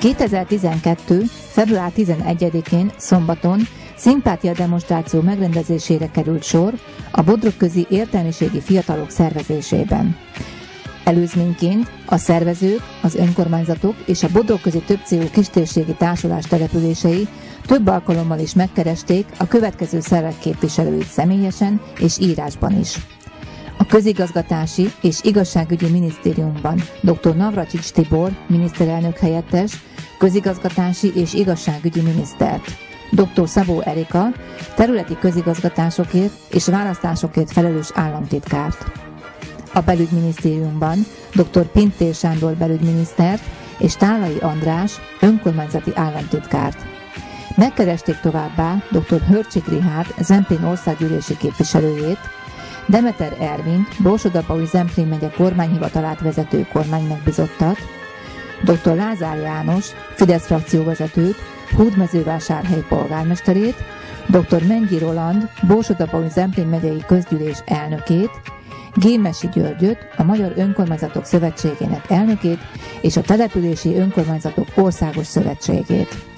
2012. február 11-én szombaton szimpátia demonstráció megrendezésére került sor a Bodrogközi Értelmiségi Fiatalok szervezésében. Előzményként a szervezők, az önkormányzatok és a Bodrogközi többcélú kistérségi társulás települései több alkalommal is megkeresték a következő szervek képviselőit személyesen és írásban is. A Közigazgatási és Igazságügyi Minisztériumban dr. Navracsics Tibor, miniszterelnök helyettes, közigazgatási és igazságügyi minisztert, dr. Szabó Erika, területi közigazgatásokért és választásokért felelős államtitkárt. A belügyminisztériumban dr. Pintér Sándor belügyminisztert és Tálai András önkormányzati államtitkárt. Megkeresték továbbá dr. Hörcsik Richárd Zemplén országgyűlési képviselőjét, Demeter Ervin, Borsod-Abaúj Zemplén megye kormányhivatalát vezető kormánymegbizottat, dr. Lázár János, Fidesz frakcióvezetőt, Hódmezővásárhely polgármesterét, dr. Mennyi Roland, Borsod-Abaúj Zemplén megyei közgyűlés elnökét, Gémesi Györgyöt, a Magyar Önkormányzatok Szövetségének elnökét és a Települési Önkormányzatok Országos Szövetségét.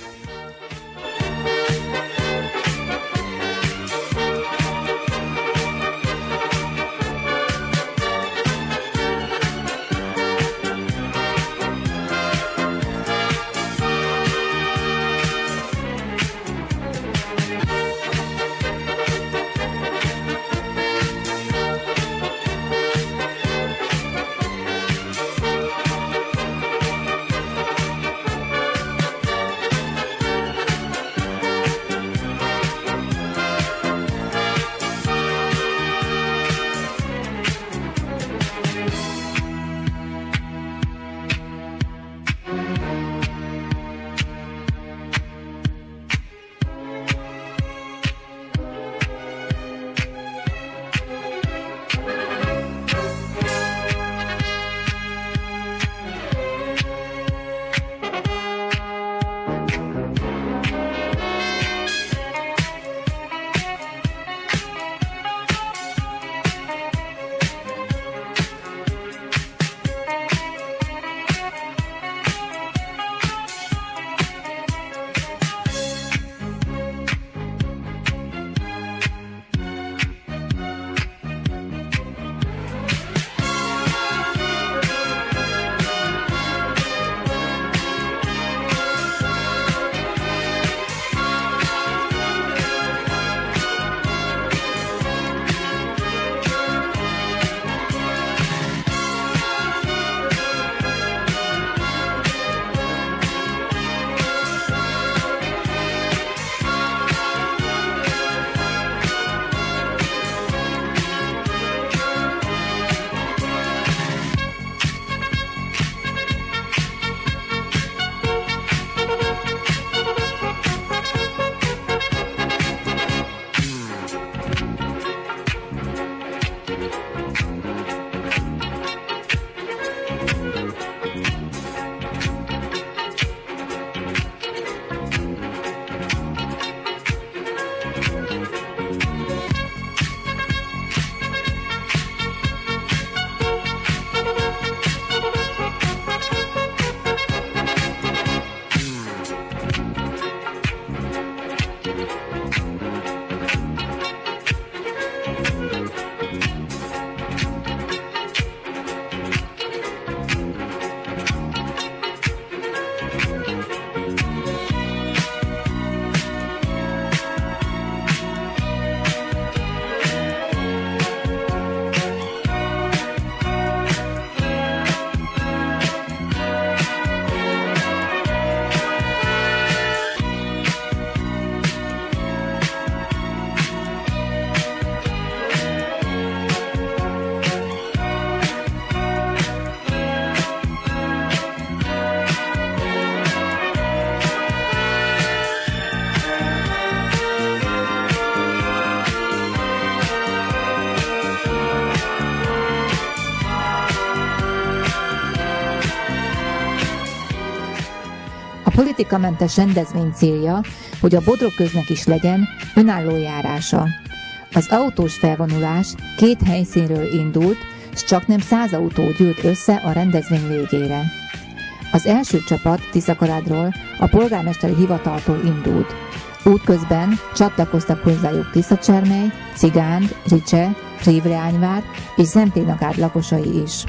politikamentes rendezvény célja, hogy a Bodrogköznek is legyen önálló járása. Az autós felvonulás 2 helyszínről indult, s csaknem 100 autó gyűlt össze a rendezvény végére. Az első csapat Tiszakarádról, a polgármesteri hivataltól indult. Útközben csatlakoztak hozzájuk Tiszacsermely, Cigánd, Ricse, Révreányvár és Zemplén-Agárd lakosai is.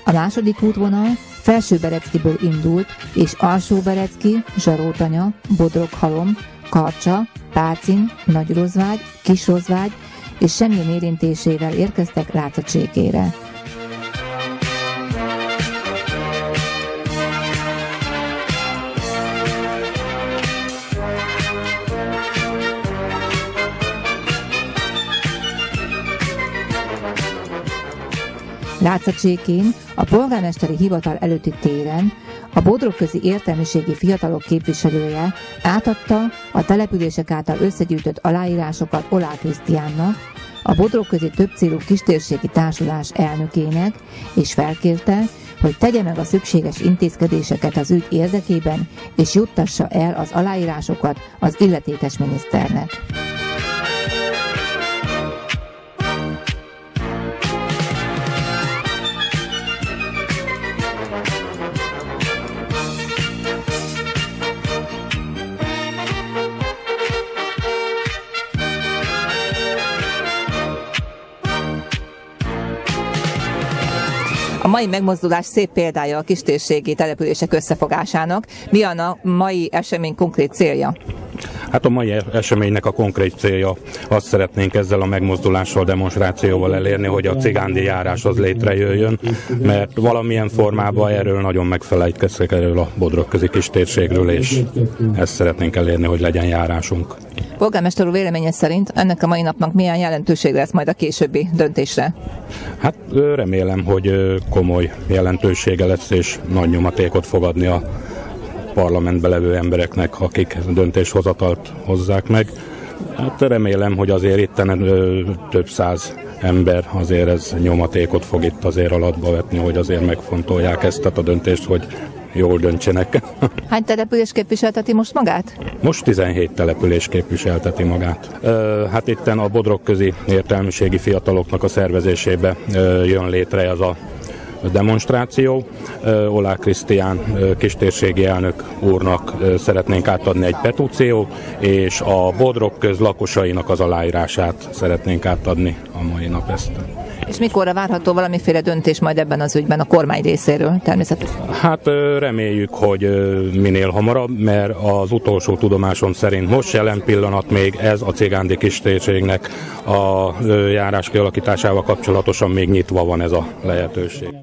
A második útvonal Felsőbereckiből indult, és Alsóberecki, Zsarótanya, Bodroghalom, Karcsa, Pácin, Nagyrozvágy, Kisrozvágy és Semjén érintésével érkeztek Rácacsékére. Rácacsékén, a polgármesteri hivatal előtti téren a Bodrogközi Értelmiségi Fiatalok képviselője átadta a települések által összegyűjtött aláírásokat Oláh Krisztiánnak, a Bodrogközi Többcélú Kistérségi Társulás elnökének, és felkérte, hogy tegye meg a szükséges intézkedéseket az ügy érdekében, és juttassa el az aláírásokat az illetékes miniszternek. A mai megmozdulás szép példája a kistérségi települések összefogásának. Mi a mai esemény konkrét célja? Hát a mai eseménynek a konkrét célja, azt szeretnénk ezzel a megmozdulással, demonstrációval elérni, hogy a cigándi járás az létrejöjjön, mert valamilyen formában erről nagyon megfelejtkeztek, erről a Bodrogközi kistérségről, és ezt szeretnénk elérni, hogy legyen járásunk. Polgármester úr véleménye szerint ennek a mai napnak milyen jelentősége lesz majd a későbbi döntésre? Hát remélem, hogy komoly jelentősége lesz, és nagy nyomatékot fog adni a parlamentbe levő embereknek, akik döntéshozatalt hozzák meg. Hát remélem, hogy azért itten több száz ember azért ez nyomatékot fog itt azért alatba vetni, hogy azért megfontolják ezt a döntést, hogy jól döntsenek. Hány település képviselteti most magát? Most 17 település képviselteti magát. Hát itten a Bodrogközi értelmiségi fiataloknak a szervezésébe jön létre ez a demonstráció. Olá Krisztián kistérségi elnök úrnak szeretnénk átadni egy petúciót, és a Bodrogköz lakosainak az aláírását szeretnénk átadni a mai nap ezt. És mikorra várható valamiféle döntés majd ebben az ügyben a kormány részéről természetesen? Hát reméljük, hogy minél hamarabb, mert az utolsó tudomásom szerint most jelen pillanat még ez a cigándi kistérségnek a járás kialakításával kapcsolatosan még nyitva van ez a lehetőség.